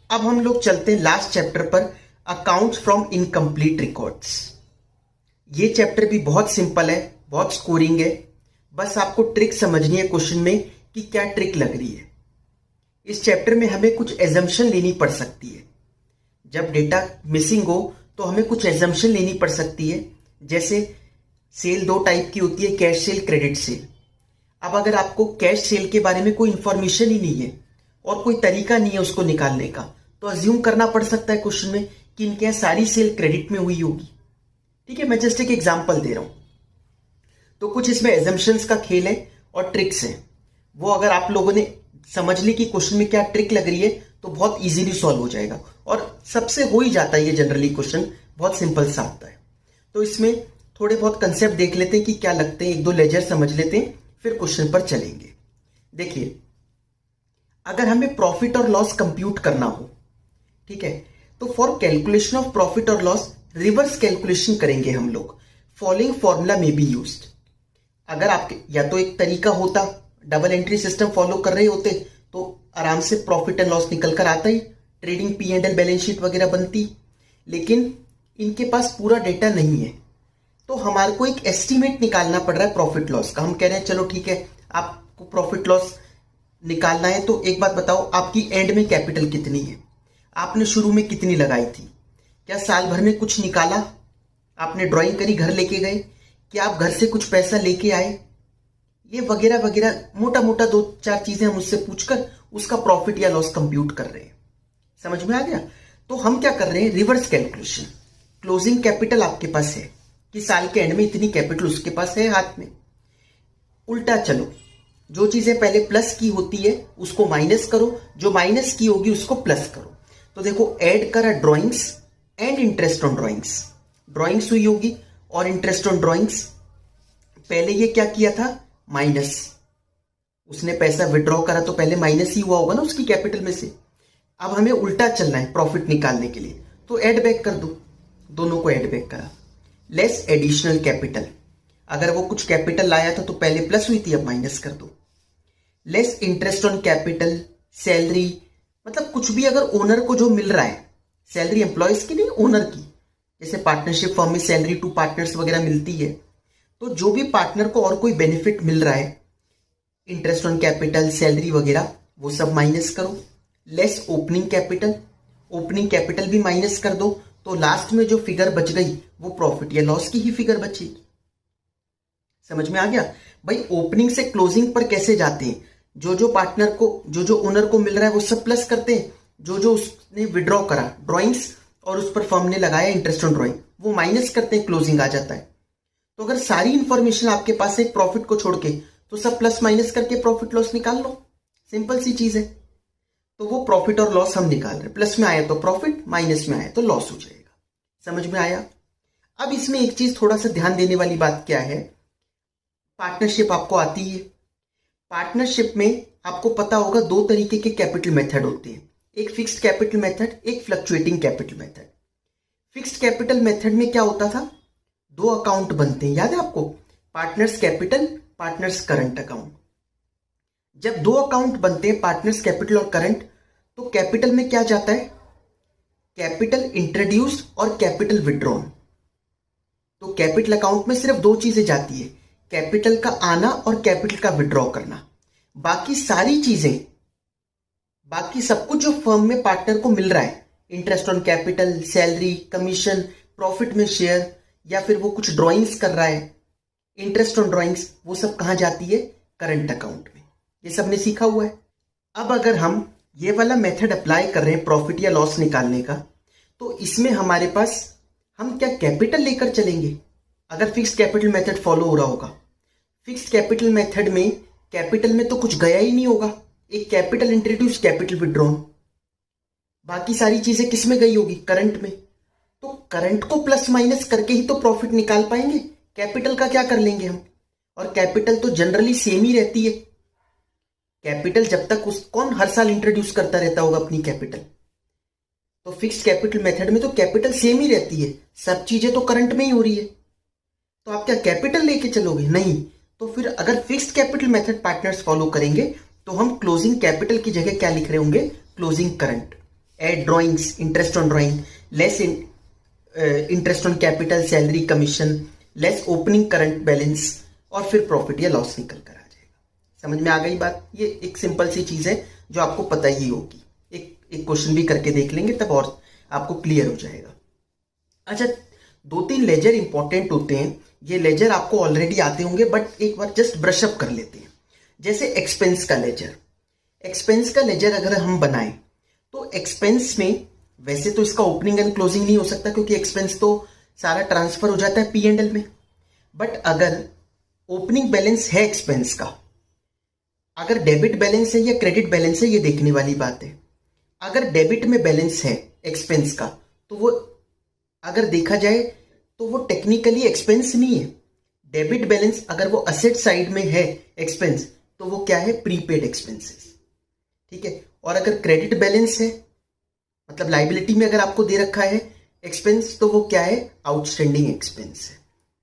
अब हम लोग चलते हैं लास्ट चैप्टर पर, अकाउंट्स फ्रॉम इनकम्प्लीट रिकॉर्ड्स। ये चैप्टर भी बहुत सिंपल है, बहुत स्कोरिंग है। बस आपको ट्रिक समझनी है क्वेश्चन में कि क्या ट्रिक लग रही है। इस चैप्टर में हमें कुछ एजम्पशन लेनी पड़ सकती है। जब डेटा मिसिंग हो तो हमें कुछ एजम्पशन लेनी पड़ सकती है। जैसे सेल दो टाइप की होती है, कैश सेल, क्रेडिट सेल। अब अगर आपको कैश सेल के बारे में कोई इंफॉर्मेशन ही नहीं है और कोई तरीका नहीं है उसको निकालने का, तो अज्यूम करना पड़ सकता है क्वेश्चन में कि इनके यहाँ सारी सेल क्रेडिट में हुई होगी। ठीक है, मैं जस्ट एक एग्जांपल दे रहा हूं। तो कुछ इसमें एजम्पशंस का खेल है और ट्रिक्स है। वो अगर आप लोगों ने समझ ली कि क्वेश्चन में क्या ट्रिक लग रही है तो बहुत इजीली सॉल्व हो जाएगा। और सबसे हो ही जाता है ये जनरली क्वेश्चन, बहुत सिंपल सा आता है। तो इसमें थोड़े बहुत कंसेप्ट देख लेते हैं कि क्या लगते हैं, एक दो लेजर समझ लेते हैं, फिर क्वेश्चन पर चलेंगे। देखिए, अगर हमें प्रॉफिट और लॉस कंप्यूट करना हो, ठीक है, तो फॉर कैलकुलेशन ऑफ प्रॉफिट और लॉस रिवर्स कैलकुलेशन करेंगे हम लोग। फॉलोइंग फॉर्मूला में बी यूज्ड। अगर आपके या तो एक तरीका होता, डबल एंट्री सिस्टम फॉलो कर रहे होते तो आराम से प्रॉफिट एंड लॉस निकल कर आता ही, ट्रेडिंग P&L बैलेंस शीट वगैरह बनती। लेकिन इनके पास पूरा डेटा नहीं है, तो हमारे को एक एस्टीमेट निकालना पड़ रहा है प्रॉफिट लॉस का। हम कह रहे हैं चलो ठीक है, आपको प्रॉफिट लॉस निकालना है तो एक बात बताओ, आपकी एंड में कैपिटल कितनी है, आपने शुरू में कितनी लगाई थी, क्या साल भर में कुछ निकाला, आपने ड्राइंग करी, घर लेके गए, क्या आप घर से कुछ पैसा लेके आए, ये वगैरह वगैरह मोटा मोटा दो चार चीजें हम उससे पूछकर उसका प्रॉफिट या लॉस कंप्यूट कर रहे हैं। समझ में आ गया? तो हम क्या कर रहे हैं, रिवर्स कैलकुलेशन। क्लोजिंग कैपिटल आपके पास है कि साल के एंड में इतनी कैपिटल उसके पास है हाथ में। उल्टा चलो, जो चीजें पहले प्लस की होती है उसको माइनस करो, जो माइनस की होगी उसको प्लस करो। तो देखो, ऐड करा drawings and interest on drawings. Drawings हुई होगी और इंटरेस्ट ऑन ड्राइंग्स। पहले ये क्या किया था, माइनस। उसने पैसा विड्रॉ करा तो पहले माइनस ही हुआ होगा ना उसकी कैपिटल में से। अब हमें उल्टा चलना है प्रॉफिट निकालने के लिए, तो ऐड बैक कर दो, दोनों को ऐड बैक करा। लेस एडिशनल कैपिटल, अगर वो कुछ कैपिटल लाया था तो पहले प्लस हुई थी, अब माइनस कर दो। Less interest on capital, salary, मतलब कुछ भी अगर ओनर को जो मिल रहा है, सैलरी एम्प्लॉयज की नहीं, ओनर की। जैसे पार्टनरशिप फॉर्म में सैलरी टू पार्टनर्स वगैरह मिलती है, तो जो भी पार्टनर को और कोई बेनिफिट मिल रहा है, इंटरेस्ट ऑन कैपिटल, सैलरी वगैरह, वो सब माइनस करो। Less opening capital, opening capital भी माइनस कर दो, तो लास्ट में जो फिगर बच गई वो प्रॉफिट या लॉस की ही फिगर बचेगी। समझ में आ गया भाई? ओपनिंग से क्लोजिंग पर कैसे जाते हैं, जो जो पार्टनर को, जो जो ओनर को मिल रहा है वो सब प्लस करते हैं, जो जो उसने विड्रॉ करा ड्राइंग्स और उस पर फर्म ने लगाया इंटरेस्ट ऑन ड्राइंग, वो माइनस करते हैं, क्लोजिंग आ जाता है। तो अगर सारी इंफॉर्मेशन आपके पास है प्रॉफिट को छोड़ के, तो सब प्लस माइनस करके प्रॉफिट लॉस निकाल लो। सिंपल सी चीज है। तो वो प्रॉफिट और लॉस हम निकाल रहे हैं, प्लस में आया तो प्रॉफिट, माइनस में आया तो लॉस हो जाएगा। समझ में आया? अब इसमें एक चीज थोड़ा सा ध्यान देने वाली बात क्या है, पार्टनरशिप आपको आती है। पार्टनरशिप में आपको पता होगा दो तरीके के कैपिटल मेथड होते हैं, एक फिक्स्ड कैपिटल मेथड, एक fluctuating capital method. Fixed capital method में क्या होता था, दो अकाउंट बनते हैं, याद है आपको, partners capital, partners current account. जब दो अकाउंट बनते हैं, पार्टनर्स कैपिटल और करंट, तो कैपिटल में क्या जाता है, कैपिटल इंट्रोड्यूस्ड और कैपिटल विड्रॉन। तो कैपिटल अकाउंट में सिर्फ दो चीजें जाती है, कैपिटल का आना और कैपिटल का विड्रॉ करना। बाकी सारी चीजें, बाकी सब कुछ जो फर्म में पार्टनर को मिल रहा है, interest on capital, salary, commission, profit में शेयर, या फिर वो कुछ ड्राइंग्स कर रहा है, इंटरेस्ट ऑन ड्राइंग्स, वो सब कहां जाती है, करंट अकाउंट में। ये सब ने सीखा हुआ है। अब अगर हम ये वाला मेथड अप्लाई कर रहे हैं प्रॉफिट या लॉस निकालने का, तो इसमें हमारे पास हम क्या कैपिटल लेकर चलेंगे। अगर फिक्स्ड कैपिटल मेथड फॉलो हो रहा होगा, फिक्स्ड कैपिटल मेथड में कैपिटल में तो कुछ गया ही नहीं होगा, एक कैपिटल इंट्रोड्यूस, कैपिटल विड्रॉन, बाकी सारी चीजें किस में गई होगी, करंट में। तो करंट को प्लस माइनस करके ही तो प्रॉफिट निकाल पाएंगे, कैपिटल का क्या कर लेंगे हम। और कैपिटल तो जनरली सेम ही रहती है। कैपिटल जब तक कौन हर साल इंट्रोड्यूस करता रहता होगा अपनी कैपिटल, तो फिक्स्ड कैपिटल मेथड में तो कैपिटल सेम ही रहती है, सब चीजें तो करंट में ही हो रही है। तो आप क्या कैपिटल लेके चलोगे, नहीं। तो फिर अगर fixed capital method partners follow करेंगे तो हम क्लोजिंग कैपिटल की जगह क्या लिख रहे होंगे, closing current. Add drawings, interest on drawing, less interest on capital, salary, commission, less opening current balance, और फिर प्रॉफिट या लॉस निकल कर आ जाएगा। समझ में आ गई बात? ये एक सिंपल सी चीज है जो आपको पता ही होगी। एक क्वेश्चन भी करके देख लेंगे तब और आपको क्लियर हो जाएगा। अच्छा, 2-3 लेजर इंपॉर्टेंट होते हैं। ये लेजर आपको ऑलरेडी आते होंगे बट एक बार जस्ट ब्रश अप कर लेते हैं। जैसे एक्सपेंस का लेजर। एक्सपेंस का लेजर अगर हम बनाएं तो एक्सपेंस में वैसे तो इसका ओपनिंग एंड क्लोजिंग नहीं हो सकता क्योंकि एक्सपेंस तो सारा ट्रांसफर हो जाता है P&L में। बट अगर ओपनिंग बैलेंस है एक्सपेंस का, अगर डेबिट बैलेंस है या क्रेडिट बैलेंस है, ये देखने वाली बात है। अगर डेबिट में बैलेंस है एक्सपेंस का तो वो अगर देखा जाए तो वो टेक्निकली एक्सपेंस नहीं है। डेबिट बैलेंस अगर वो असेट साइड में है एक्सपेंस तो वो क्या है? Prepaid expenses. ठीक है। और अगर क्रेडिट बैलेंस है मतलब लाइबिलिटी में अगर आपको दे रखा है एक्सपेंस तो वो क्या है? आउटस्टैंडिंग एक्सपेंस है।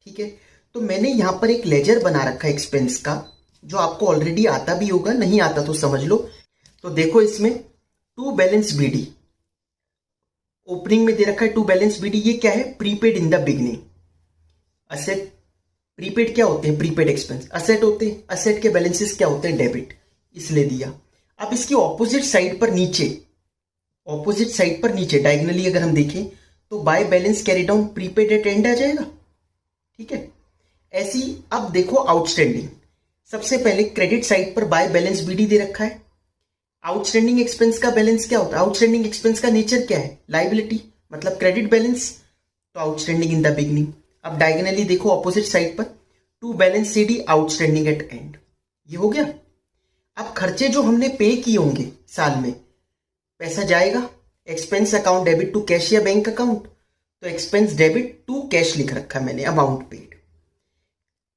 ठीक है। तो मैंने यहां पर एक लेजर बना रखा है एक्सपेंस का जो आपको ऑलरेडी आता भी होगा, नहीं आता तो समझ लो। तो देखो इसमें टू बैलेंस बीडी ओपनिंग में दे रखा है, टू बैलेंस बीडी। ये क्या है? Prepaid in the beginning. Asset prepaid क्या होते हैं? Prepaid expense. असेट होते हैं, असेट के बैलेंसेस क्या होते हैं? डेबिट, इसलिए दिया। अब इसकी ऑपोजिट साइड पर नीचे, ऑपोजिट साइड पर नीचे डायगनली अगर हम देखें तो by balance carry down prepaid at end आ जाएगा। ठीक है। ऐसी अब देखो आउटस्टैंडिंग। सबसे पहले क्रेडिट साइड पर बाय बैलेंस बीडी दे रखा है। आउटस्टैंडिंग एक्सपेंस का बैलेंस क्या होता है? आउटस्टैंडिंग एक्सपेंस का नेचर क्या है? लाइबिलिटी, मतलब क्रेडिट बैलेंस, तो आउटस्टैंडिंग इन द बिगनिंग। अब डायगनली देखो ऑपोजिट साइड पर to balance CD outstanding at end. ये हो गया। अब खर्चे जो हमने पे किए होंगे साल में, पैसा जाएगा expense account debit to cash या बैंक अकाउंट, तो एक्सपेंस डेबिट टू कैश लिख रखा मैंने, अमाउंट पेड।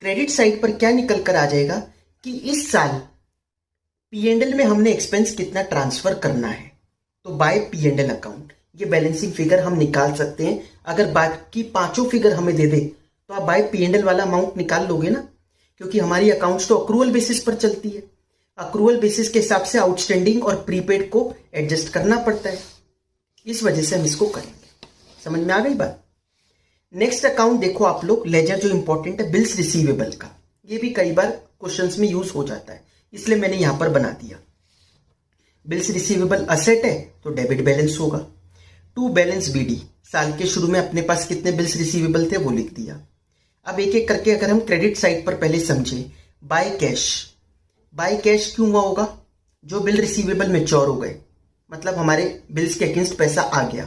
क्रेडिट साइड पर क्या निकल कर आ जाएगा कि इस साल P&L में हमने एक्सपेंस कितना ट्रांसफर करना है, तो बाय P&L अकाउंट ये बैलेंसिंग फिगर हम निकाल सकते हैं। अगर बाकी पांचों फिगर हमें दे दे तो आप बाय P&L वाला अमाउंट निकाल लोगे ना, क्योंकि हमारी अकाउंट्स तो अक्रूवल बेसिस पर चलती है। अक्रूवल बेसिस के हिसाब से आउटस्टैंडिंग और प्रीपेड को एडजस्ट करना पड़ता है, इस वजह से हम इसको करेंगे। समझ में आ गई बात? नेक्स्ट अकाउंट देखो आप लोग, लेजर जो इंपॉर्टेंट है बिल्स रिसीवेबल का। ये भी कई बार क्वेश्चंस में यूज हो जाता है, इसलिए मैंने यहां पर बना दिया। बिल्स रिसीवेबल असेट है तो डेबिट बैलेंस होगा। टू बैलेंस बीडी, साल के शुरू में अपने पास कितने बिल्स रिसीवेबल थे वो लिख दिया। अब एक एक करके अगर हम क्रेडिट साइड पर पहले समझे, बाय कैश। बाय कैश क्यों हुआ होगा? जो बिल रिसीवेबल मैच्योर हो गए, मतलब हमारे बिल्स के अगेंस्ट पैसा आ गया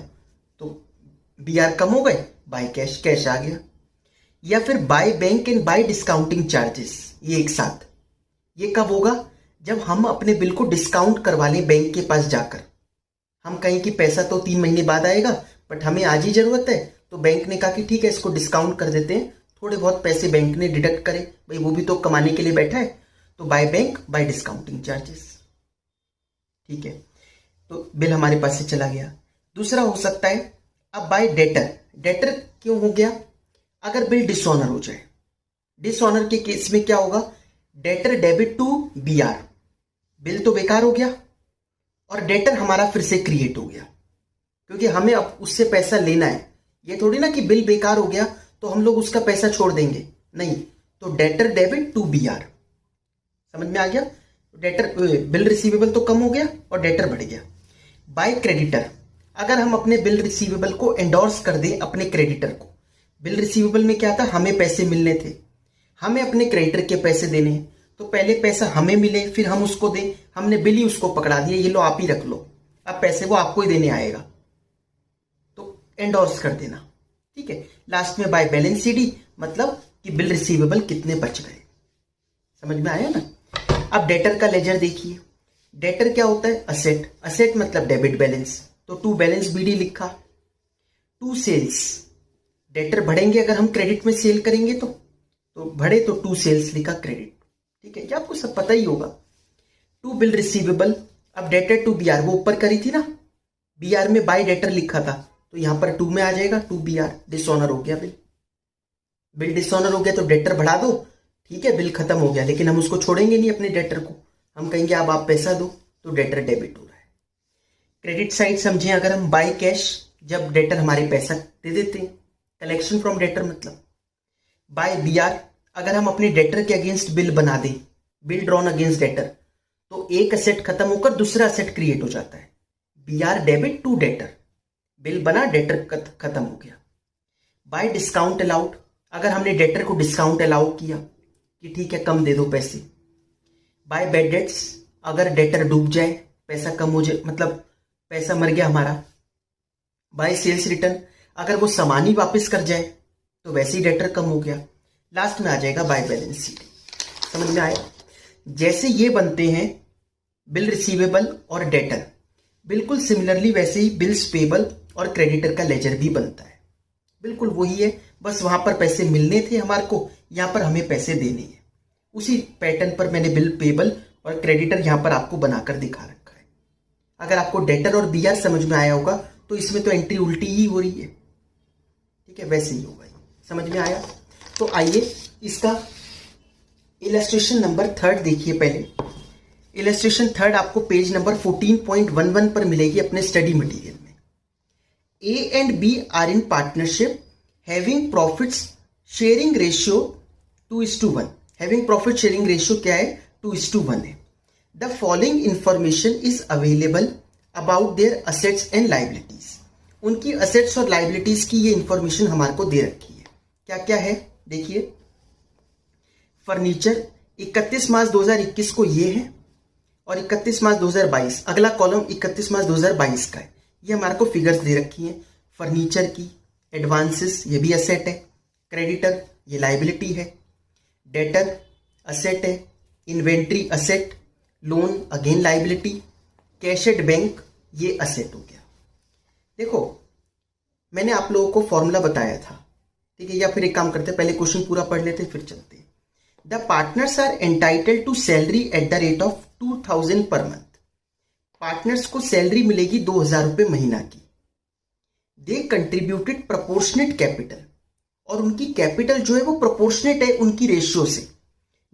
तो BR कम हो गए, बाय कैश, कैश आ गया। या फिर by bank and bye discounting charges, ये एक साथ। ये कब होगा? जब हम अपने बिल को डिस्काउंट करवा लें बैंक के पास जाकर। हम कहें कि पैसा तो 3 महीने बाद आएगा बट हमें आज ही जरूरत है, तो बैंक ने कहा कि ठीक है इसको डिस्काउंट कर देते हैं, थोड़े बहुत पैसे बैंक ने डिडक्ट करे, भाई वो भी तो कमाने के लिए बैठा है, तो by bank by discounting charges. ठीक है, तो बिल हमारे पास से चला गया। दूसरा हो सकता है अब बाय डेटर। डेटर क्यों हो गया? अगर बिल डिसऑनर हो जाए। डिसऑनर के केस में क्या होगा? Debtor debit to BR, bill तो बेकार हो गया और डेटर हमारा फिर से क्रिएट हो गया, क्योंकि हमें अब उससे पैसा लेना है। ये थोड़ी ना कि बिल बेकार हो गया तो हम लोग उसका पैसा छोड़ देंगे, नहीं। तो डेटर डेबिट टू BR, समझ में आ गया? डेटर बिल रिसीवेबल तो कम हो गया और डेटर बढ़ गया। बाय क्रेडिटर, अगर हम अपने बिल रिसीवेबल को एंडोर्स कर दें अपने क्रेडिटर को। बिल रिसीवेबल में क्या था? हमें पैसे मिलने थे, हमें अपने क्रेडिटर के पैसे देने हैं, तो पहले पैसा हमें मिले फिर हम उसको दें। हमने बिल ही उसको पकड़ा दिया, ये लो आप ही रख लो, अब पैसे वो आपको ही देने आएगा, तो एंडोर्स कर देना। ठीक है। लास्ट में बाय बैलेंस CD, मतलब कि बिल रिसीवेबल कितने बच गए। समझ में आया ना? अब डेटर का लेजर देखिए। डेटर क्या होता है? असेट। असेट मतलब डेबिट बैलेंस, तो टू बैलेंस BD लिखा। टू सेल्स, डेटर बढ़ेंगे अगर हम क्रेडिट में सेल करेंगे तो बढ़े तो टू सेल्स लिखा क्रेडिट। ठीक है, ये आपको सब पता ही होगा। टू बिल रिसीवेबल, अब डेटर टू BR, वो ऊपर करी थी ना, BR में बाय डेटर लिखा था, तो यहां पर 2 में आ जाएगा, टू BR। डिसऑनर हो गया बिल, बिल डिसऑनर हो गया तो डेटर बढ़ा दो, ठीक है, बिल खत्म हो गया, लेकिन हम उसको छोड़ेंगे नहीं अपने डेटर को, हम कहेंगे अब आप पैसा दो, तो डेटर डेबिट हो रहा है। क्रेडिट साइड समझें अगर हम बाय कैश, जब डेटर हमारे पैसा दे देते हैं, कलेक्शन फ्रॉम डेटर मतलब। बाय बीआर, अगर हम अपने डेटर के अगेंस्ट बिल बना दें, बिल ड्रॉन अगेंस्ट डेटर, तो एक असेट खत्म होकर दूसरा असेट क्रिएट हो जाता है। BR debit to debtor, bill बना, डेटर खत्म हो गया। बाय डिस्काउंट अलाउड, अगर हमने डेटर को डिस्काउंट अलाउ किया कि ठीक है कम दे दो पैसे। बाय बैड डेट्स, अगर डेटर डूब जाए, पैसा कम हो जाए, मतलब पैसा मर गया हमारा। बाय सेल्स रिटर्न, अगर वो सामान ही वापस कर जाए तो वैसे ही डेटर कम हो गया। लास्ट में आ जाएगा बाय बैलेंस शीट। समझ में आया? जैसे ये बनते हैं बिल रिसीवेबल और डेटर, बिल्कुल सिमिलरली वैसे ही बिल्स पेबल और क्रेडिटर का लेजर भी बनता है। बिल्कुल वही है, बस वहां पर पैसे मिलने थे हमारे को, यहां पर हमें पैसे देने हैं। उसी पैटर्न पर मैंने बिल पेबल और क्रेडिटर यहां पर आपको बनाकर दिखा रखा है। अगर आपको डेटर और बीआर समझ में आया होगा तो इसमें तो एंट्री उल्टी ही हो रही है, ठीक है, वैसे ही होगा। समझ में आया? तो आइए इसका इलस्ट्रेशन नंबर 3 देखिए। पहले इलस्ट्रेशन 3 आपको पेज नंबर 14.11 पर मिलेगी अपने स्टडी मटेरियल में। A and B are in partnership having profits sharing ratio 2:1। Having profit sharing ratio क्या है? 2:1 है। The following information is available about their assets and liabilities. उनकी असेट्स और लाइबिलिटीज की ये इंफॉर्मेशन हमारे को दे रखी है। क्या क्या है देखिए। फर्नीचर 31 मार्च 2021 को ये है और 31 मार्च 2022, अगला कॉलम 31 मार्च 2022 का है। ये हमारे को फिगर्स दे रखी हैं फर्नीचर की। एडवांसेस ये भी असेट है, क्रेडिटर ये लाइबिलिटी है, डेटर असेट है, inventory asset, loan again liability, cash at bank ये असेट हो गया। देखो मैंने आप लोगों को फॉर्मूला बताया था, ठीक है, या फिर एक काम करते हैं पहले क्वेश्चन पूरा पढ़ लेते फिर चलते हैं। The partners are entitled to salary at the rate of 2000 per month. Partners को सैलरी मिलेगी 2000 रुपये महीना की। दे कंट्रीब्यूटेड प्रोपोर्शनेट कैपिटल, और उनकी कैपिटल जो है वो प्रोपोर्शनेट है उनकी रेशियो से।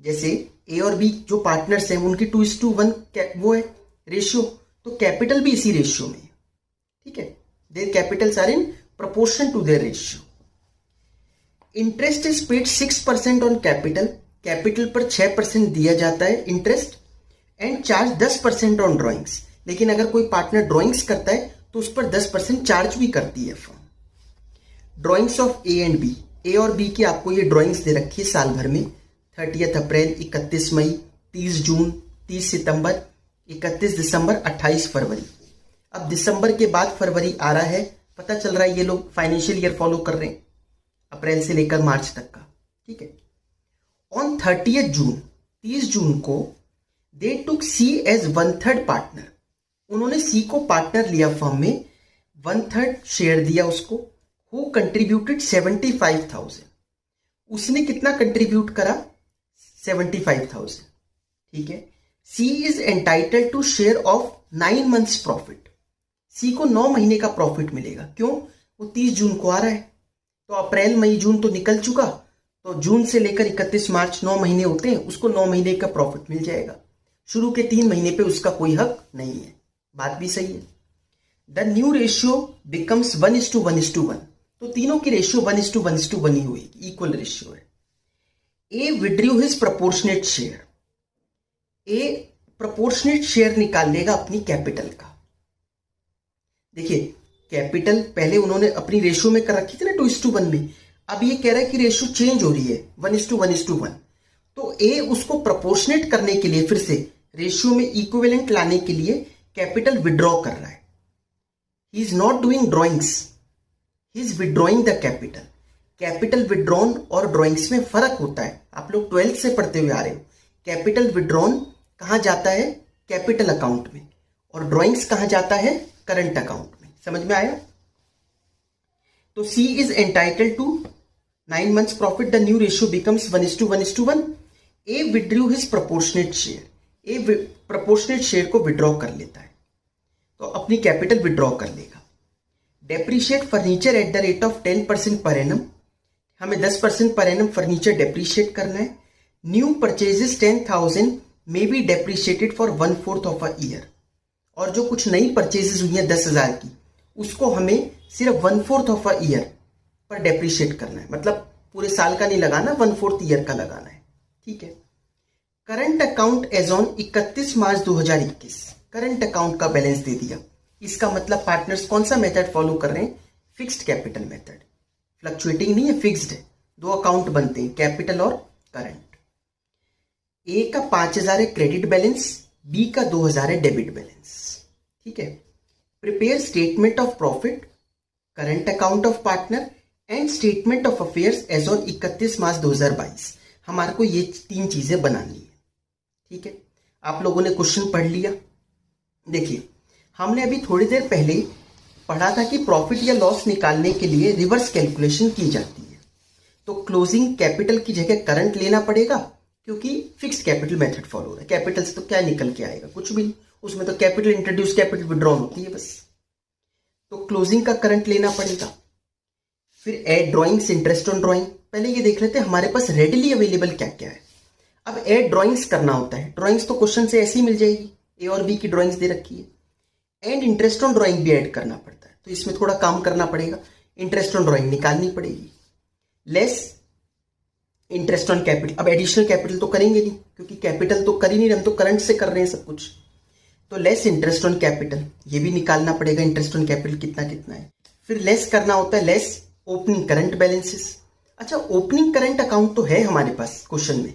जैसे ए और बी जो पार्टनर्स हैं उनकी 2:1 वो है रेशियो, तो कैपिटल भी इसी रेशियो में है, ठीक है। Their capitals are in proportion to their ratio. Interest is paid 6% on capital, capital पर 6% दिया जाता है interest, and charge 10% on drawings. लेकिन अगर कोई पार्टनर ड्रॉइंग्स करता है तो उस पर 10% चार्ज भी करती है firm. Drawings of A and B, A और बी की आपको ये ड्रॉइंग्स दे रखी है साल भर में। 30 अप्रैल, 31 मई, 30 जून, 30 सितंबर, 31 दिसंबर, 28 फरवरी। अब दिसंबर के बाद फरवरी आ रहा है, पता चल रहा है ये लोग फाइनेंशियल ईयर फॉलो कर रहे हैं अप्रैल से लेकर मार्च तक का, ठीक है। ऑन 30 जून, 30 जून को दे टुक सी एज 1/3 पार्टनर। उन्होंने सी को पार्टनर लिया फर्म में, 1/3 शेयर दिया उसको। Who contributed 75,000। उसने कितना कंट्रीब्यूट करा? 75,000, ठीक है। C is entitled to share of 9 months profit. C को 9 महीने का प्रॉफिट मिलेगा। क्यों? वो 30 जून को आ रहा है, तो अप्रैल मई जून तो निकल चुका, तो जून से लेकर 31 मार्च 9 महीने होते हैं, उसको 9 महीने का प्रॉफिट मिल जाएगा। शुरू के 3 महीने पे उसका कोई हक नहीं है। बात भी सही है। The new ratio becomes 1:1:1। तो तीनों की रेशियो 1:1:1 ही हुई, इक्वल रेशियो है। ए withdrew his proportionate share. A proportionate share निकाल लेगा अपनी कैपिटल का। देखिए कैपिटल पहले उन्होंने अपनी रेशियो में कर रखी थी ना 2:1 में, अब ये कह रहा है कि रेशियो चेंज हो रही है 1:1:1। तो ए उसको प्रोपोर्शनेट करने के लिए फिर से रेशियो में इक्विवेलेंट लाने के लिए कैपिटल विड्रॉ कर रहा है। He is not doing drawings, he is withdrawing the capital. Capital withdrawn और ड्रॉइंग्स में फर्क होता है, आप लोग 12th से पढ़ते हुए आ रहे हो। कैपिटल विड्रॉन कहां जाता है? कैपिटल अकाउंट में, और ड्रॉइंग्स कहां जाता है? करंट अकाउंट में। समझ में आया? तो C is entitled to 9 months profit, the new ratio becomes 1:1:1। A withdrew his proportionate share. A proportionate share को विड्रॉ कर लेता है, तो अपनी कैपिटल विड्रॉ कर लेगा। Depreciate furniture at the rate of 10% per annum. हमें 10% पर एनम फर्नीचर डेप्रीशिएट करना है। New purchases 10,000 may be depreciated for 1/4 of a year. और जो कुछ नई परचेजेस हुई हैं 10,000 की, उसको हमें सिर्फ 1/4 ऑफ अ ईयर पर डेप्रिशिएट करना है, मतलब पूरे साल का नहीं लगाना, 1/4 ईयर का लगाना है। ठीक है। Current account as on 31 March 2021, current account का बैलेंस दे दिया। इसका मतलब पार्टनर्स कौन सा मेथड फॉलो कर रहे हैं? Fixed capital method. फ्लक्चुएटिंग नहीं है, फिक्स्ड है। दो अकाउंट बनते हैं, कैपिटल और करंट। ए का 5,000 है क्रेडिट बैलेंस, बी का 2,000 है डेबिट बैलेंस। ठीक है। Prepare statement of profit, current account of partner and statement of affairs as on 31 March 2022। हमारे को ये 3 चीजें बनानी है। ठीक है। आप लोगों ने क्वेश्चन पढ़ लिया। देखिए, हमने अभी थोड़ी देर पहले पढ़ा था कि प्रॉफिट या लॉस निकालने के लिए रिवर्स कैलकुलेशन की जाती है। तो क्लोजिंग कैपिटल की जगह करंट लेना पड़ेगा, क्योंकि फिक्स्ड कैपिटल मेथड फॉलो हो रहा है। कैपिटल से तो क्या निकल के आएगा? कुछ भी नहीं। उसमें तो कैपिटल इंट्रोड्यूस, कैपिटल विड्रॉल होती है बस। तो क्लोजिंग का करंट लेना पड़ेगा। फिर add drawings, interest on drawing. पहले ये देख लेते हैं हमारे पास रेडिली अवेलेबल क्या क्या है। अब एड ड्रॉइंग्स करना होता है। ड्रॉइंग्स तो क्वेश्चन से ऐसे ही मिल जाएगी, ए और बी की ड्रॉइंग्स दे रखी है। एंड इंटरेस्ट ऑन ड्रॉइंग भी ऐड करना पड़ता है, तो इसमें थोड़ा काम करना पड़ेगा। इंटरेस्ट ऑन ड्रॉइंग निकालनी पड़ेगी, लेस इंटरेस्ट ऑन कैपिटल। अब एडिशनल कैपिटल तो करेंगे नहीं, क्योंकि कैपिटल तो कर ही नहीं रहे, हम तो करंट से कर रहे हैं सब कुछ। तो लेस इंटरेस्ट ऑन कैपिटल, ये भी निकालना पड़ेगा। इंटरेस्ट ऑन कैपिटल कितना कितना है। फिर लेस करना होता है लेस ओपनिंग करंट बैलेंसेस। अच्छा, ओपनिंग करंट अकाउंट तो है हमारे पास क्वेश्चन में,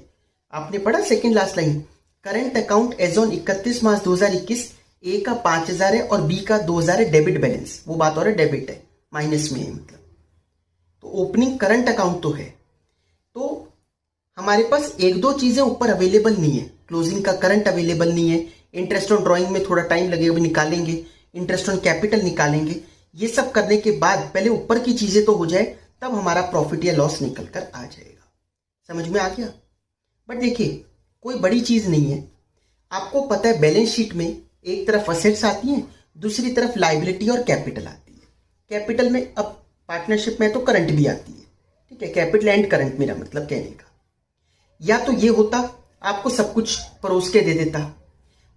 आपने पढ़ा second last line. Current account as on 31 March 2021, A का 5,000 है और बी का 2,000 है डेबिट बैलेंस। वो बात हो रहा है डेबिट है, माइनस में है मतलब। तो ओपनिंग करंट अकाउंट तो है। तो हमारे पास 1-2 चीजें ऊपर अवेलेबल नहीं है। क्लोजिंग का करंट अवेलेबल नहीं है। इंटरेस्ट ऑन ड्रॉइंग में थोड़ा टाइम लगेगा, निकालेंगे। इंटरेस्ट ऑन कैपिटल निकालेंगे। ये सब करने के बाद पहले ऊपर की चीजें तो हो जाए, तब हमारा प्रॉफिट या लॉस निकल कर आ जाएगा। समझ में आ गया? बट देखिए, कोई बड़ी चीज नहीं है। आपको पता है बैलेंस शीट में एक तरफ असेट्स आती हैं, दूसरी तरफ लायबिलिटी और कैपिटल आती है। कैपिटल में अब पार्टनरशिप में तो करंट भी आती है। ठीक है, कैपिटल एंड करंट मेरा मतलब कहने का। या तो ये होता, आपको सब कुछ परोस के दे देता,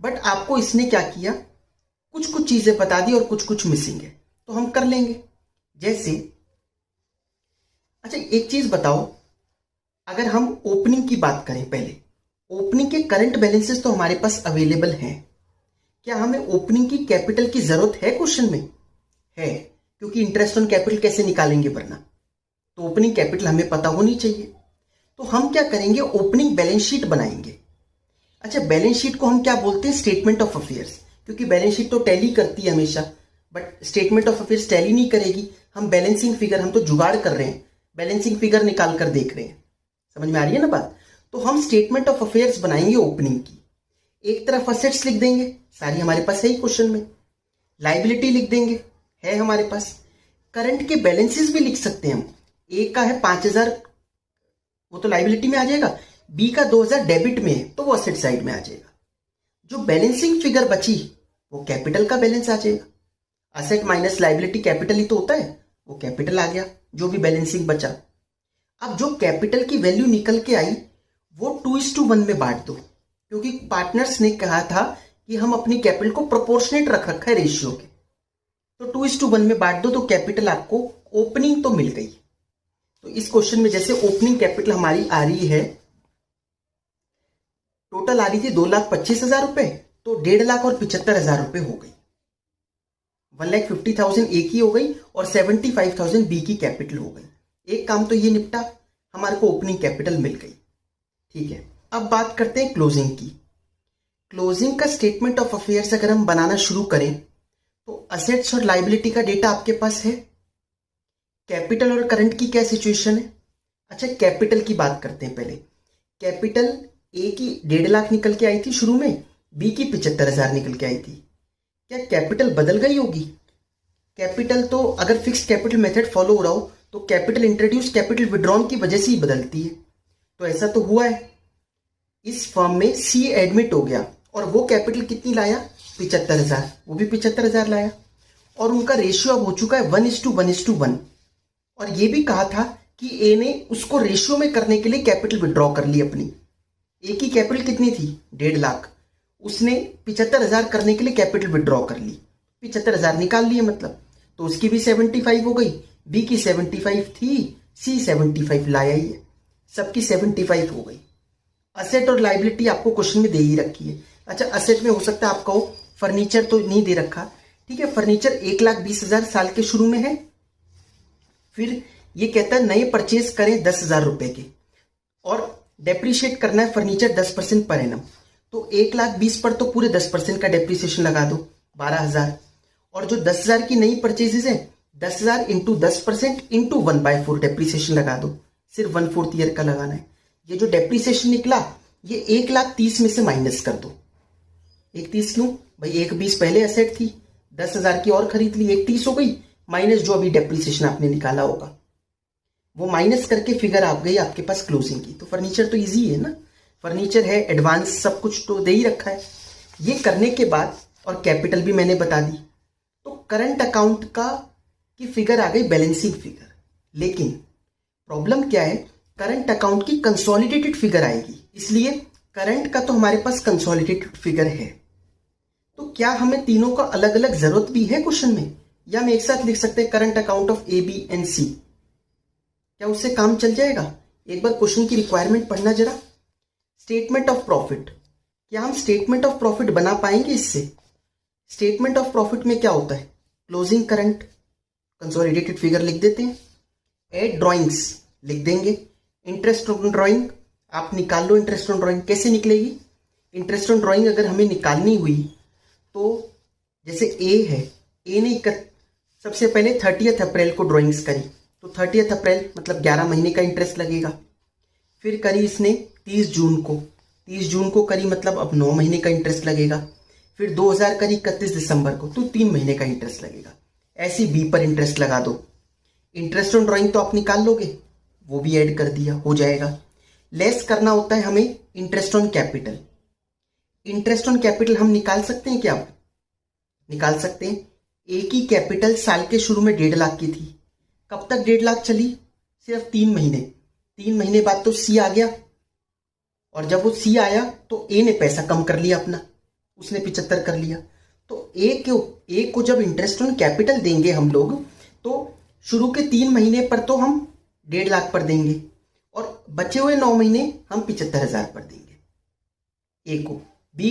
बट आपको इसने क्या किया, कुछ कुछ चीजें बता दी और कुछ कुछ मिसिंग है, तो हम कर लेंगे। जैसे, अच्छा एक चीज बताओ, अगर हम ओपनिंग की बात करें, पहले ओपनिंग के करंट बैलेंसेस तो हमारे पास अवेलेबल हैं। क्या हमें ओपनिंग की कैपिटल की जरूरत है? क्वेश्चन में है, क्योंकि इंटरेस्ट ऑन कैपिटल कैसे निकालेंगे वरना। तो ओपनिंग कैपिटल हमें पता होनी चाहिए। तो हम क्या करेंगे, ओपनिंग बैलेंस शीट बनाएंगे। अच्छा, बैलेंस शीट को हम क्या बोलते हैं? स्टेटमेंट ऑफ अफेयर्स, क्योंकि बैलेंस शीट तो टैली करती है हमेशा, but statement of affairs tally नहीं करेगी। हम बैलेंसिंग फिगर, हम तो जुगाड़ कर रहे हैं, बैलेंसिंग फिगर निकाल कर देख रहे हैं। समझ में आ रही है ना बात? तो हम स्टेटमेंट ऑफ अफेयर्स बनाएंगे ओपनिंग की। एक तरफ असेट्स लिख देंगे, सारी हमारे पास है ही क्वेश्चन में। लायबिलिटी लिख देंगे, है हमारे पास। करंट के बैलेंसेस भी लिख सकते हैं हम। ए का है 5,000, वो तो लायबिलिटी में आ जाएगा। बी का 2,000 डेबिट में है, तो वो असेट साइड में आ जाएगा। जो बैलेंसिंग फिगर बची, वो कैपिटल का बैलेंस आ जाएगा। असेट माइनस लायबिलिटी कैपिटल ही तो होता है, वो कैपिटल आ गया, जो भी बैलेंसिंग बचा। अब जो कैपिटल की वैल्यू निकल के आई, वो 2:1 में बांट दो, क्योंकि पार्टनर्स ने कहा था कि हम अपनी कैपिटल को प्रोपोर्शनेट रख रखा है रेशियो के। तो 2:1 में बांट दो, तो कैपिटल आपको ओपनिंग तो मिल गई। तो इस क्वेश्चन में जैसे ओपनिंग कैपिटल हमारी आ रही है, टोटल आ रही थी 2,25,000 रुपए, तो 1,75,000 रुपए हो गई। 1,50,000 ए की हो गई और 75,000 बी की कैपिटल हो गई। एक काम तो ये निपटा, हमारे को ओपनिंग कैपिटल मिल गई। ठीक है, अब बात करते हैं क्लोजिंग की। क्लोजिंग का स्टेटमेंट ऑफ अफेयर्स अगर हम बनाना शुरू करें, तो असेट्स और लायबिलिटी का डेटा आपके पास है। कैपिटल और करंट की क्या सिचुएशन है? अच्छा, कैपिटल की बात करते हैं पहले। कैपिटल ए की 1.5 लाख निकल के आई थी शुरू में, बी की 75,000 निकल के आई थी। क्या कैपिटल बदल गई होगी? कैपिटल तो अगर फिक्स्ड कैपिटल मेथड फॉलो हो रहा हो, तो कैपिटल इंट्रोड्यूस, कैपिटल विड्रॉन की वजह से ही बदलती है। तो ऐसा तो हुआ है। इस फर्म में सी एडमिट हो गया और वो कैपिटल कितनी लाया? 75,000, वो भी 75,000 लाया। और उनका रेशियो अब हो चुका है 1:1:1। और ये भी कहा था कि ए ने उसको रेशियो में करने के लिए कैपिटल विड्रॉ कर ली अपनी। ए की कैपिटल कितनी थी? 1.5 लाख। उसने 75,000 करने के लिए कैपिटल विड्रॉ कर ली, 75,000 निकाल लिए मतलब, तो उसकी भी 75 हो गई, बी की 75 थी, सी 75 लाया ही है, सबकी 75 हो गई। असेट और लाइबिलिटी आपको क्वेश्चन में दे ही रखी है। अच्छा, असेट में हो सकता है आप कहो फर्नीचर तो नहीं दे रखा, ठीक है, फर्नीचर 1,20,000 साल के शुरू में है। फिर ये कहता है नए परचेज करें 10,000 रुपए के, और डेप्रीशिएट करना है फर्नीचर 10% पर एनम, तो 1,20,000 पर तो पूरे 10% का डेप्रीसिएशन लगा दो, 12,000। और जो 10,000 की नई परचेजेज है, 10,000 इंटू 10% इंटू 1/4 डेप्रीसिएशन लगा दो, सिर्फ 1/4 ईयर का लगाना है। ये जो डेप्रीसिएशन निकला ये 1,30,000 में से माइनस कर दो। 1,30,000 क्यों भाई, 1,20,000 पहले एसेट थी, 10,000 की और खरीद ली, 1,30,000 हो गई, माइनस जो अभी डेप्रीसिएशन आपने निकाला होगा वो माइनस करके फिगर आ गई आपके पास क्लोजिंग की। तो फर्नीचर तो इजी है ना, फर्नीचर है, एडवांस सब कुछ तो दे ही रखा है। ये करने के बाद और कैपिटल भी मैंने बता दी, तो करंट अकाउंट का की फिगर आ गई बैलेंसिंग फिगर। लेकिन प्रॉब्लम क्या है, करंट अकाउंट की कंसोलिडेटेड फिगर आएगी, इसलिए करंट का तो हमारे पास कंसोलिडेटेड फिगर है। तो क्या हमें तीनों का अलग अलग जरूरत भी है क्वेश्चन में, या हम एक साथ लिख सकते हैं current account of A, B and C? क्या उससे काम चल जाएगा? एक बार क्वेश्चन की रिक्वायरमेंट पढ़ना जरा। स्टेटमेंट ऑफ प्रॉफिट, क्या हम स्टेटमेंट ऑफ प्रॉफिट बना पाएंगे इससे? स्टेटमेंट ऑफ प्रॉफिट में क्या होता है, क्लोजिंग करंट, कंसोलिडेटेड फिगर लिख देते हैं, एड ड्राइंग्स लिख देंगे, इंटरेस्ट ऑन ड्राइंग आप निकाल लो। इंटरेस्ट ऑन ड्राइंग कैसे निकलेगी? इंटरेस्ट ऑन ड्राइंग अगर हमें निकालनी हुई तो जैसे ए है, ए ने सबसे पहले 30 अप्रैल को ड्राइंग्स करी, तो 30 अप्रैल मतलब 11 महीने का इंटरेस्ट लगेगा। फिर करी इसने 30 जून को, 30 जून को करी मतलब अब 9 महीने का इंटरेस्ट लगेगा। फिर 2000 करी 31 दिसंबर को, तो 3 महीने का इंटरेस्ट लगेगा। ऐसी बी पर इंटरेस्ट लगा दो। इंटरेस्ट ऑन ड्राइंग तो आप निकाल लोगे, वो भी ऐड कर दिया, हो जाएगा। लेस करना होता है हमें interest on capital. Interest on capital हम निकाल सकते हैं क्या? निकाल सकते हैं। ए की कैपिटल साल के शुरू में 1.5 लाख की थी, कब तक 1.5 लाख चली? सिर्फ 3 महीने। 3 महीने बाद तो सी आ गया, और जब वो सी आया तो ए ने पैसा कम कर लिया अपना, उसने 75 कर लिया। तो ए को जब इंटरेस्ट ऑन कैपिटल देंगे हम लोग, तो शुरू के 3 महीने पर तो हम 1.5 लाख पर देंगे, और बचे हुए 9 महीने हम 75,000 पर देंगे ए को। बी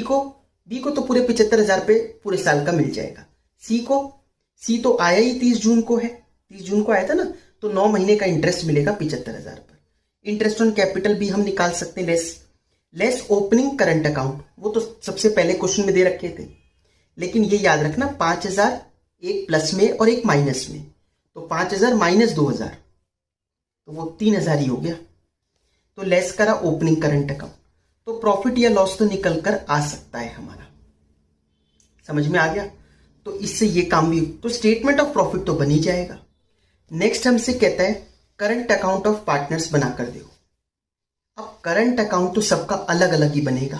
को तो पूरे 75,000 पे पूरे साल का मिल जाएगा। सी तो आया ही 30 जून को है, 30 जून को आया था ना, तो 9 महीने का इंटरेस्ट मिलेगा 75,000 पर। इंटरेस्ट ऑन कैपिटल भी हम निकाल सकते हैं लेस ओपनिंग करंट अकाउंट, वो तो सबसे पहले क्वेश्चन में दे रखे थे। लेकिन ये याद रखना 5,000 एक प्लस में और एक माइनस में, तो 5,000 माइनस 2,000 तो वो 3,000 ही हो गया। तो लेस करा ओपनिंग करंट अकाउंट, तो प्रॉफिट या लॉस तो निकल कर आ सकता है हमारा। समझ में आ गया? तो इससे ये काम भी, तो स्टेटमेंट ऑफ प्रॉफिट तो बन ही जाएगा। नेक्स्ट हमसे कहता है करंट अकाउंट ऑफ पार्टनर्स बना कर दो। अब करंट अकाउंट तो सबका अलग अलग ही बनेगा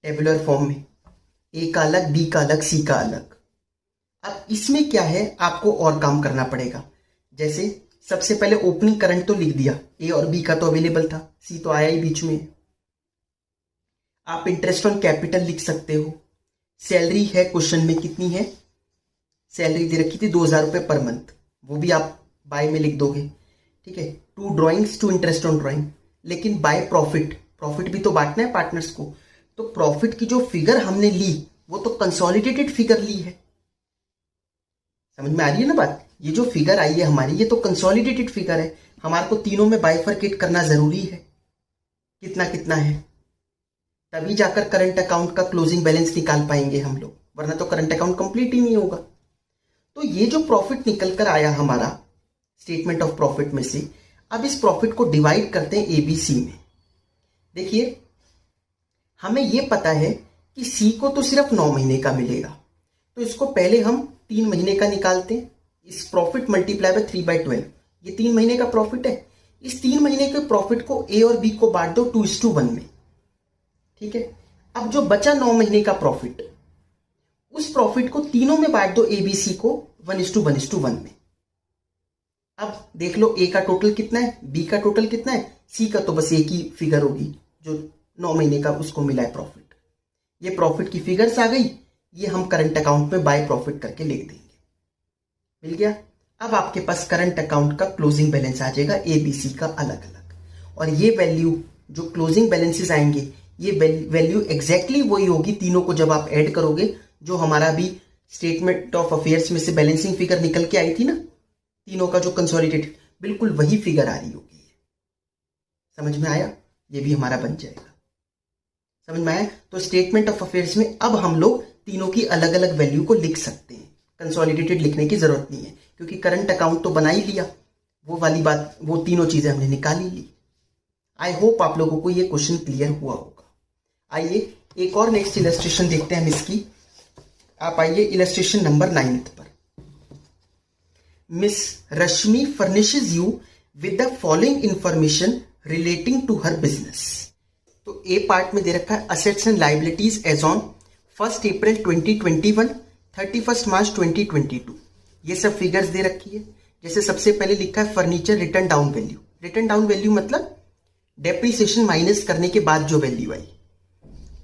टेबुलर फॉर्म में, ए का अलग, बी का अलग, सी का अलग। अब इसमें क्या है, आपको और काम करना पड़ेगा। जैसे सबसे पहले ओपनिंग करंट तो लिख दिया, ए और बी का तो अवेलेबल था, सी तो आया ही बीच में। आप इंटरेस्ट ऑन कैपिटल लिख सकते हो। सैलरी है क्वेश्चन में, कितनी है सैलरी दे रखी थी 2,000 रुपये पर मंथ, वो भी आप बाय में लिख दोगे, ठीक है। 2 ड्राइंग्स, 2 इंटरेस्ट ऑन ड्राइंग। लेकिन बाय प्रॉफिट भी तो बांटना है पार्टनर्स को, तो प्रॉफिट की जो फिगर हमने ली वो तो कंसोलिडेटेड फिगर ली है। समझ में आ रही है ना बात? ये जो फिगर आई है हमारी, ये तो कंसोलिडेटेड फिगर है। हमारे को तीनों में बाइफरकेट करना जरूरी है, कितना कितना है, तभी जाकर करंट अकाउंट का क्लोजिंग बैलेंस निकाल पाएंगे हम लोग, वरना तो करंट अकाउंट कंप्लीट ही नहीं होगा। तो ये जो प्रॉफिट निकल कर आया हमारा स्टेटमेंट ऑफ प्रॉफिट में से, अब इस प्रॉफिट को डिवाइड करते हैं ABC में। देखिए हमें ये पता है कि सी को तो सिर्फ 9 महीने का मिलेगा, तो इसको पहले हम 3 महीने का निकालते हैं। इस प्रॉफिट मल्टीप्लाई बाय 3/12, ये 3 महीने का प्रॉफिट है। इस 3 महीने के प्रॉफिट को ए और बी को बांट दो 2:1 में, ठीक है। अब जो बचा 9 महीने का प्रॉफिट, उस प्रॉफिट को तीनों में बांट दो ABC को 1:1 में। अब देख लो ए का टोटल कितना है, बी का टोटल कितना है, सी का तो बस एक ही फिगर होगी जो 9 महीने का उसको मिला है प्रॉफिट। ये प्रॉफिट की फिगर्स आ गई, ये हम करंट अकाउंट में बाय प्रॉफिट करके लिख देंगे। मिल गया। अब आपके पास करंट अकाउंट का क्लोजिंग बैलेंस आ जाएगा ABC का अलग अलग, और ये वैल्यू जो क्लोजिंग बैलेंसेस आएंगे ये वैल्यू एग्जैक्टली वही होगी तीनों को जब आप ऐड करोगे, जो हमारा भी स्टेटमेंट ऑफ अफेयर्स में से बैलेंसिंग फिगर निकल के आई थी ना, तीनों का जो कंसोलिडेटेड, बिल्कुल वही फिगर आ रही होगी। समझ में आया? ये भी हमारा बन जाएगा। समझ में आया? तो स्टेटमेंट ऑफ अफेयर्स में अब हम लोग तीनों की अलग अलग वैल्यू को लिख सकते हैं, कंसोलिडेटेड लिखने की जरूरत नहीं है, क्योंकि करंट अकाउंट तो बना ही लिया, वो वाली बात, वो तीनों चीजें हमने निकाल ही ली। आई होप आप लोगों को ये क्वेश्चन क्लियर हुआ होगा। आइए एक और नेक्स्ट इलस्ट्रेशन देखते हैं हम इसकी। आप आइए इलस्ट्रेशन नंबर 9 पर। Miss Rashmi furnishes you with the following information relating to her business. तो ए पार्ट में दे रखा है assets and liabilities as on 1 April 2021, 31 March 2022। ये सब फिगर्स दे रखी है। जैसे सबसे पहले लिखा है furniture return down value. Return down value मतलब डेप्रिसिएशन माइनस करने के बाद जो वैल्यू आई,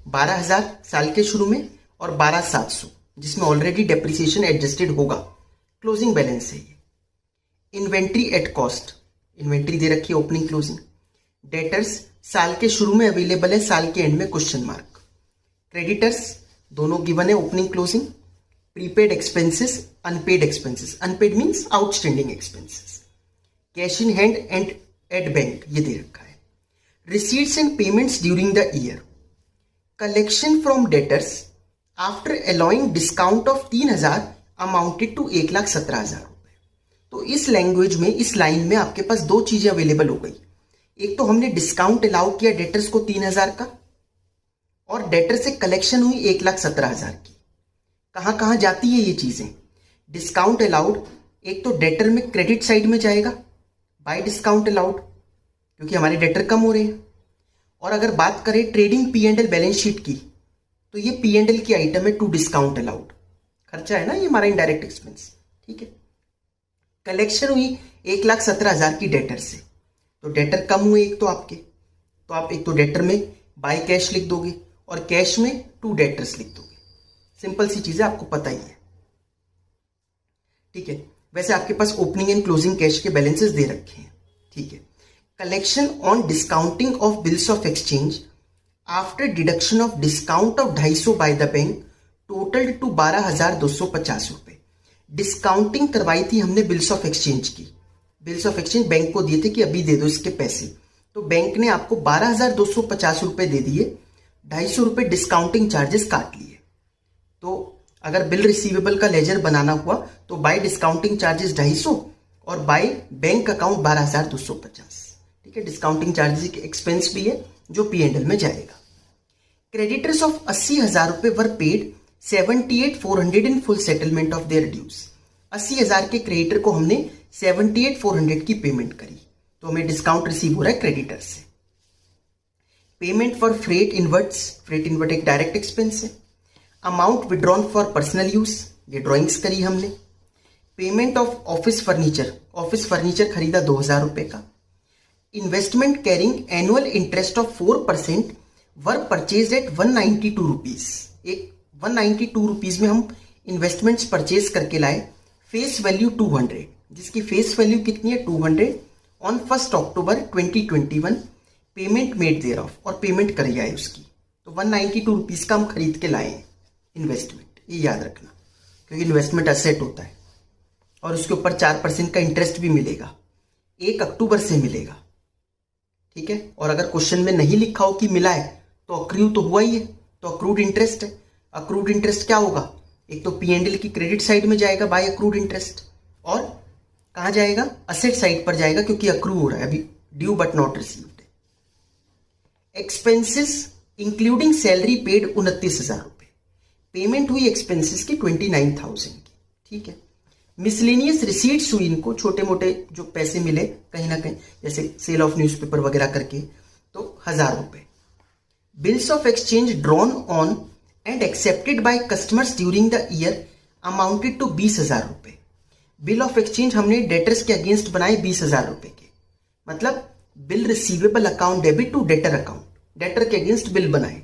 12,000 साल के शुरू में और 12,700 जिसमें ऑलरेडी डेप्रिसिएशन एडजस्टेड होगा। क्लोजिंग बैलेंस है ये। इन्वेंट्री एट कॉस्ट, इन्वेंट्री दे रखी है ओपनिंग क्लोजिंग। डेटर्स साल के शुरू में अवेलेबल है, साल के एंड में क्वेश्चन मार्क। क्रेडिटर्स दोनों गिवन है opening closing. Prepaid expenses, unpaid expenses, unpaid means outstanding expenses. Cash in hand and at bank ये दे रखा है। Receipts and payments during the year. Collection from debtors after allowing discount of 3,000 amounted to 1,17,000 रुपए। तो इस language में, इस line में आपके पास दो चीजें अवेलेबल हो गई। एक तो हमने डिस्काउंट अलाउ किया डेटर्स को 3,000 का, और डेटर से कलेक्शन हुई 1,17,000 की। कहां कहां जाती है ये चीजें? डिस्काउंट अलाउड एक तो डेटर में क्रेडिट साइड में जाएगा बाय डिस्काउंट अलाउड, क्योंकि हमारे डेटर कम हो रहे हैं। और अगर बात करें ट्रेडिंग P&L बैलेंस शीट की, तो ये P&L की आइटम है टू डिस्काउंट अलाउड, खर्चा है ना ये हमारा इनडायरेक्ट एक्सपेंस। ठीक है। कलेक्शन हुई 1,17,000 की डेटर से, तो डेटर कम हुए एक तो आपके, तो आप एक तो डेटर में बाय कैश लिख दोगे और कैश में टू डेटर्स लिख दोगे। सिंपल सी चीजें आपको पता ही है। ठीक है। वैसे आपके पास ओपनिंग एंड क्लोजिंग कैश के बैलेंसेस दे रखे हैं। ठीक है। Collection on discounting of bills of exchange after deduction of discount of 250 by the bank total two 12,250 रुपए। डिस्काउंटिंग करवाई थी हमने बिल्स ऑफ एक्सचेंज की। बिल्स ऑफ एक्सचेंज बैंक को दिए थे कि अभी दे दो इसके पैसे, तो बैंक ने आपको 12,250 रुपए दे दिए, 250 रुपए डिस्काउंटिंग चार्जेस काट लिए। तो अगर बिल रिसीवेबल का लेजर बनाना हुआ तो बाय डिस्काउंटिंग चार्जेस 250 और बाय बैंक अकाउंट 12,250। ठीक है। डिस्काउंटिंग चार्जेस के एक्सपेंस भी है जो P&L में जाएगा। क्रेडिटर्स ऑफ 80,000 रुपए were paid 78,400 in full settlement of their dues. 80,000 के क्रेडिटर को हमने 78,400 की पेमेंट करी, तो हमें डिस्काउंट रिसीव हो रहा है क्रेडिटर से। Payment for freight inwards, freight inward एक डायरेक्ट एक्सपेंस है। Amount withdrawn for personal use, ये ड्रॉइंग्स करी हमने। Payment of office furniture, office furniture खरीदा 2,000 रुपए का। Investment carrying annual interest of 4% were purchase at 192 rupees. एक 192 रुपीज में हम इन्वेस्टमेंट्स परचेज करके लाए। फेस वैल्यू 200, जिसकी फेस वैल्यू कितनी है 200 on 1 October 2021। Payment made thereof, और पेमेंट करी जाए उसकी, तो 192 रुपीज का हम खरीद के लाए इन्वेस्टमेंट। ये याद रखना, क्योंकि इन्वेस्टमेंट असेट होता है और उसके ऊपर 4% का इंटरेस्ट भी मिलेगा, 1 अक्टूबर से मिलेगा। ठीक है। और अगर क्वेश्चन में नहीं लिखा हो कि मिला है तो अक्रू तो हुआ ही है, तो अक्रूड इंटरेस्ट है। अक्रूड इंटरेस्ट क्या होगा? एक तो P&L की क्रेडिट साइड में जाएगा बाय अक्रूड इंटरेस्ट, और कहां जाएगा? असेट साइड पर जाएगा, क्योंकि अक्रू हो रहा है अभी, due but not received. Expenses including salary paid 29,000 रुपए। पेमेंट हुई एक्सपेंसेस की 29,000 की। ठीक है। मिसलेनियस रिसीट्स हुई इनको, छोटे मोटे जो पैसे मिले कहीं ना कहीं, जैसे सेल ऑफ न्यूज़पेपर वगैरह करके, तो 1,000 रुपए। Bills of exchange drawn on and accepted by customers during the year amounted to 20,000 रुपए। बिल ऑफ एक्सचेंज हमने डेटर्स के अगेंस्ट बनाए 20,000 रुपए के, मतलब bill receivable account debit to debtor account, debtor के अगेंस्ट बिल बनाए।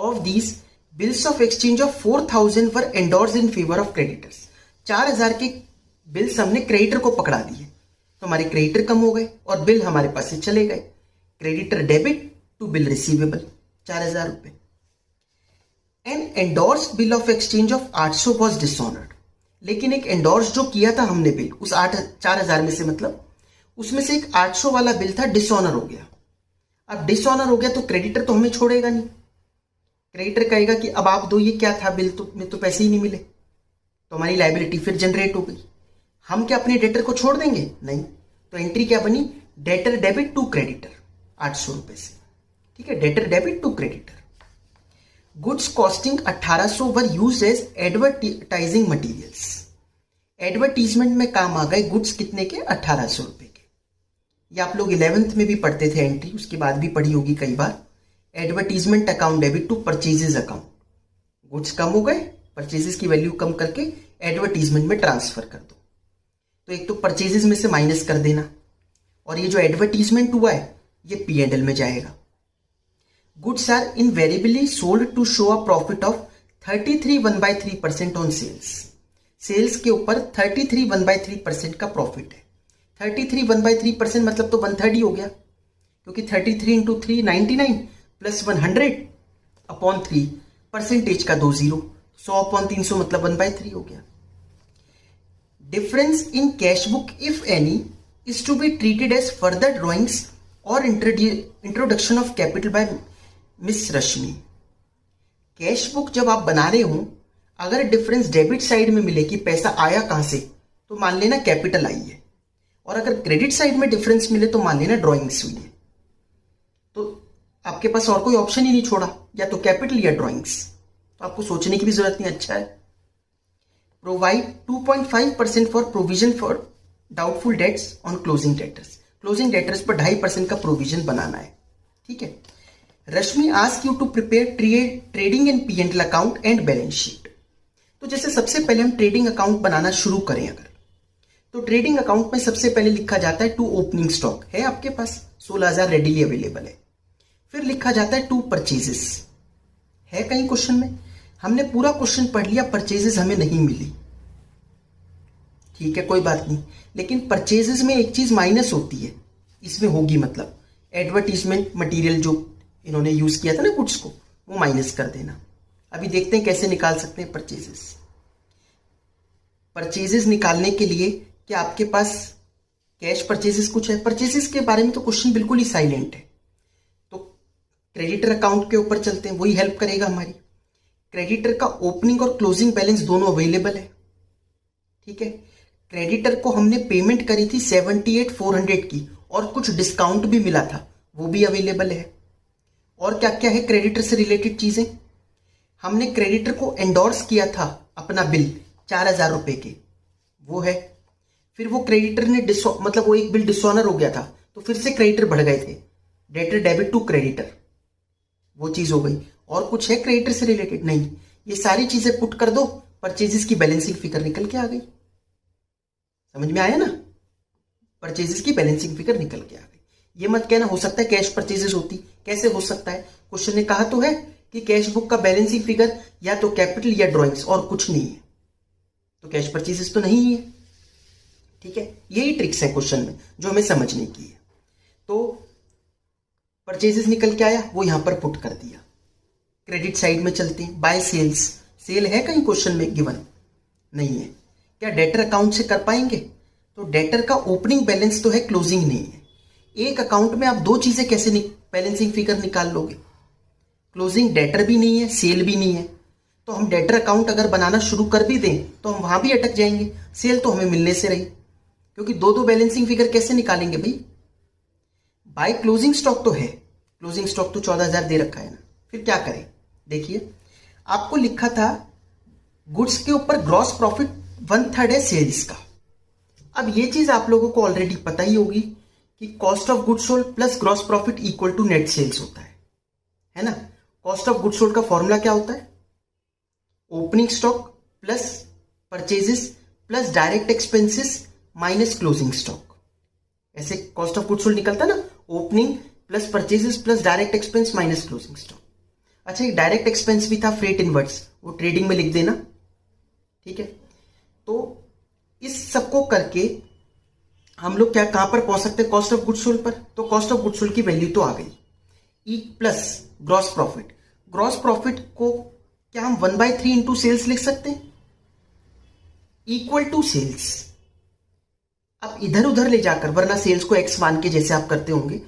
Of these bills of exchange of 4,000 were endorsed in favour of creditors. 4,000 के बिल्स हमने क्रेडिटर को पकड़ा दिए, तो हमारे क्रेडिटर कम हो गए और बिल हमारे पास से चले गए। Creditor debit to bill receivable 4,000 रुपए। An endorsed bill of exchange of 800 was dishonoured. लेकिन एक एंडोर्स जो किया था हमने बिल उस 4,000 में से, मतलब उसमें से एक 800 वाला बिल था, डिसऑनर हो गया। अब डिसऑनर हो गया तो क्रेडिटर तो हमें छोड़ेगा नहीं। क्रेडिटर कहेगा कि अब आप दो, ये क्या था, बिल तो में तो पैसे ही नहीं मिले, तो हमारी लायबिलिटी फिर जनरेट हो गई। हम क्या अपने डेटर को छोड़ देंगे? नहीं। तो एंट्री क्या बनी? डेटर डेबिट टू क्रेडिटर 800 रुपए से। ठीक है, debtor debit to creditor. Goods costing 1800 were used as advertising materials. Advertisement में काम आ गए गुड्स कितने के? 1800 रुपए के। ये आप लोग 11th में भी पढ़ते थे एंट्री, उसके बाद भी पढ़ी होगी कई बार। Advertisement account debit to purchases account. Goods कम हो गए, परचेजेस की वैल्यू कम करके एडवर्टीजमेंट में ट्रांसफर कर दो। तो एक तो परचेजेस में से माइनस कर देना, और ये जो एडवर्टीजमेंट हुआ है ये P&L में जाएगा। Goods are invariably sold to show a profit of 33 1/3% on sales. Sales के ऊपर 33 1/3% का प्रॉफिट है। 33 1/3% मतलब तो 1/3 ही हो गया, क्योंकि 33 इंटू 3 99 प्लस 100 अपॉन 3 परसेंटेज का 2 0, 100/300 मतलब 1/3 हो गया। Difference in cash book if any is to be treated as further drawings और introduction of capital by Miss Rashmi. Cash book जब आप बना रहे हो, अगर डिफरेंस डेबिट साइड में मिले कि पैसा आया कहां से, तो मान लेना कैपिटल आई है, और अगर क्रेडिट साइड में डिफरेंस मिले तो मान लेना ड्राइंग्स हुई है। तो आपके पास और कोई ऑप्शन ही नहीं छोड़ा, या तो कैपिटल या ड्राइंग्स। तो आपको सोचने की भी जरूरत नहीं। अच्छा है। Provide 2.5% for provision for doubtful debts on closing debtors. Closing debtors पर 2.5% का प्रोविजन बनाना है। ठीक है। Rashmi ask you to prepare trading and P&L account and balance sheet. तो जैसे सबसे पहले हम ट्रेडिंग अकाउंट बनाना शुरू करें अगर, तो ट्रेडिंग अकाउंट में सबसे पहले लिखा जाता है टू ओपनिंग स्टॉक है आपके पास 16,000 रेडिली अवेलेबल है। फिर लिखा जाता है टू परचेजेस है कहीं क्वेश्चन में। हमने पूरा क्वेश्चन पढ़ लिया, परचेजेस हमें नहीं मिली। ठीक है, कोई बात नहीं, लेकिन परचेजेस में एक चीज माइनस होती है, इसमें होगी, मतलब एडवर्टीजमेंट मटेरियल जो इन्होंने यूज किया था ना गुड्स को, वो माइनस कर देना। अभी देखते हैं कैसे निकाल सकते हैं परचेजेस। परचेजेस निकालने के लिए क्या आपके पास कैश परचेजेस कुछ है? परचेजेस के बारे में तो क्वेश्चन बिल्कुल ही साइलेंट है। तो क्रेडिटर अकाउंट के ऊपर चलते हैं, वही हेल्प करेगा हमारी। क्रेडिटर का ओपनिंग और क्लोजिंग बैलेंस दोनों अवेलेबल है। ठीक है। क्रेडिटर को हमने पेमेंट करी थी 78,400 की, और कुछ डिस्काउंट भी मिला था, वो भी अवेलेबल है। और क्या क्या है क्रेडिटर से रिलेटेड चीजें? हमने क्रेडिटर को एंडोर्स किया था अपना बिल 4,000 रुपए के, वो है। फिर वो क्रेडिटर ने मतलब वो एक बिल डिसऑनर हो गया था, तो फिर से क्रेडिटर बढ़ गए थे, डेटर डेबिट टू क्रेडिटर, वो चीज हो गई। और कुछ है क्रेडिटर से रिलेटेड? नहीं। ये सारी चीजें पुट कर दो, परचेजेस की बैलेंसिंग फिगर निकल के आ गई। समझ में आया ना? परचेजेस की बैलेंसिंग फिगर निकल के आ गई। ये मत कहना हो सकता है कैश परचेजेस होती, कैसे हो सकता है? क्वेश्चन ने कहा तो है कि कैश बुक का बैलेंसिंग फिगर या तो कैपिटल या ड्राइंग्स, और कुछ नहीं है, तो कैश परचेजेस तो नहीं है। ठीक है, यही ट्रिक्स है क्वेश्चन में जो हमें समझने की है। तो परचेजेस निकल के आया, वो यहां पर पुट कर दिया। क्रेडिट साइड में चलते हैं, बाय सेल्स। सेल है कहीं क्वेश्चन में गिवन? नहीं है। क्या डेटर अकाउंट से कर पाएंगे? तो डेटर का ओपनिंग बैलेंस तो है, क्लोजिंग नहीं है। एक अकाउंट में आप दो चीजें कैसे बैलेंसिंग फिगर निकाल लोगे? क्लोजिंग डेटर भी नहीं है, सेल भी नहीं है। तो हम डेटर अकाउंट अगर बनाना शुरू कर भी दें तो हम वहां भी अटक जाएंगे। सेल तो हमें मिलने से रही, क्योंकि दो दो बैलेंसिंग फिगर कैसे निकालेंगे भाई? बाय क्लोजिंग स्टॉक तो है, क्लोजिंग स्टॉक तो 14,000 दे रखा है ना। फिर क्या करें? देखिए, आपको लिखा था गुड्स के ऊपर ग्रॉस प्रॉफिट 1/3 है सेल्स का। अब ये चीज आप लोगों को ऑलरेडी पता ही होगी कि cost of goods sold plus gross profit equal to net sales होता है ना। कॉस्ट ऑफ गुड्स सोल्ड का फॉर्मूला क्या होता है? Opening stock plus purchases plus direct expenses minus closing stock. ऐसे कॉस्ट ऑफ गुड्स सोल्ड निकलता ना, opening plus purchases plus direct expense minus closing stock. अच्छा, एक डायरेक्ट एक्सपेंस भी था फ्रेट इनवर्ड्स, वो ट्रेडिंग में लिख देना। ठीक है, तो इस सबको करके हम लोग क्या कहां पर पहुंच सकते हैं, कॉस्ट ऑफ गुड्स सोल्ड पर। तो कॉस्ट ऑफ गुड्स सोल्ड की वैल्यू तो आ गई, E plus gross profit. Gross profit को क्या हम 1/3 इंटू सेल्स लिख सकते हैं, इक्वल टू सेल्स। अब इधर उधर ले जाकर, वरना सेल्स को एक्स मान के जैसे आप करते होंगे,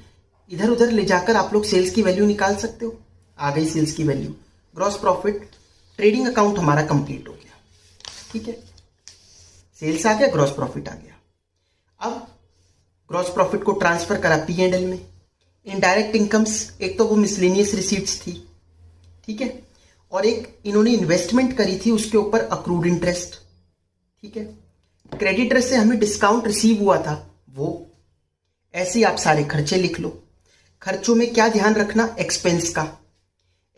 इधर उधर ले जाकर आप लोग सेल्स की वैल्यू निकाल सकते हो। आ गई सेल्स की value, gross profit. Trading account हमारा कंप्लीट हो गया। ठीक है, सेल्स आ गया, ग्रॉस प्रॉफिट आ गया। अब ग्रॉस प्रॉफिट को ट्रांसफर करा P&L में। इनडायरेक्ट इनकम्स, एक तो वो मिसलेनियस रिसीट्स थी, ठीक है, और एक इन्होंने इन्वेस्टमेंट करी थी उसके ऊपर अक्रूड इंटरेस्ट। ठीक है, क्रेडिटर से हमें डिस्काउंट रिसीव हुआ था वो। ऐसे ही आप सारे खर्चे लिख लो। खर्चों में क्या ध्यान रखना, एक्सपेंस का।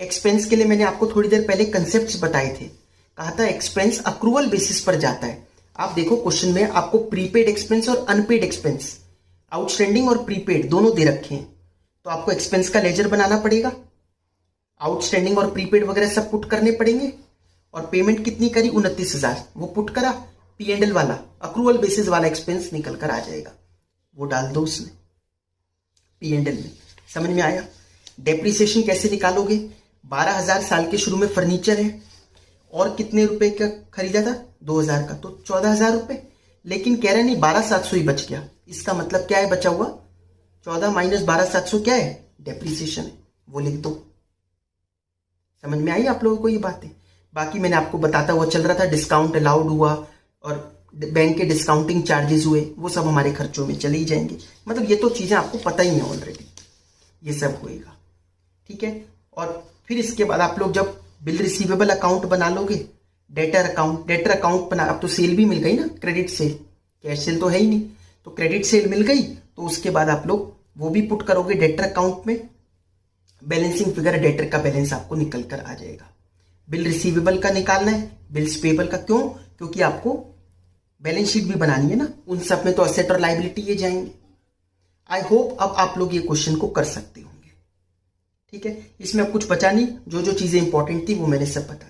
एक्सपेंस के लिए मैंने आपको थोड़ी देर पहले कंसेप्ट्स बताए थे, कहा था एक्सपेंस अक्रूवल बेसिस पर जाता है। आप देखो क्वेश्चन में आपको प्रीपेड एक्सपेंस और अनपेड एक्सपेंस, आउटस्टैंडिंग और प्रीपेड दोनों दे रखे हैं, तो आपको एक्सपेंस का लेजर बनाना पड़ेगा, आउटस्टैंडिंग और प्रीपेड वगैरह सब पुट करने पड़ेंगे। और पेमेंट कितनी करी, 29,000, वो पुट करा। P&L वाला अक्रूवल बेसिस वाला एक्सपेंस निकल कर आ जाएगा, वो डाल दो उसमें P&L में। समझ में आया। डेप्रिसिएशन कैसे निकालोगे, 12,000 साल के शुरू में फर्नीचर है और कितने रुपए का खरीदा था, 2,000 का, तो 14,000 रुपए। लेकिन कह रहे नहीं 12,700 ही बच गया, इसका मतलब क्या है बचा हुआ, 14 माइनस 12,700 क्या है, डेप्रिसिएशन है, वो लिख दो। समझ में आई आप लोगों को ये बातें। बाकी मैंने आपको बताता हुआ चल रहा था, डिस्काउंट अलाउड हुआ और बैंक के डिस्काउंटिंग चार्जेस हुए, वो सब हमारे खर्चों में चले ही जाएंगे। मतलब ये तो चीजें आपको पता ही है ऑलरेडी, ये सब होएगा। ठीक है, और फिर इसके बाद आप लोग जब बिल रिसीवेबल अकाउंट बना लोगे, डेटर अकाउंट बना, अब तो सेल भी मिल गई ना, क्रेडिट सेल, कैश सेल तो है ही नहीं, तो क्रेडिट सेल मिल गई, तो उसके बाद आप लोग वो भी पुट करोगे डेटर अकाउंट में। बैलेंसिंग फिगर डेटर का बैलेंस आपको निकल कर आ जाएगा। बिल रिसीवेबल का निकालना है, बिल्स पेबल का, क्यों, क्योंकि आपको बैलेंस शीट भी बनानी है ना, उन सब में तो असेट और लायबिलिटी ये जाएंगे। आई होप अब आप लोग ये क्वेश्चन को कर सकते होंगे। ठीक है, इसमें अब कुछ बचा नहीं, जो जो चीजें इंपॉर्टेंट थी वो मैंने सब बता दी।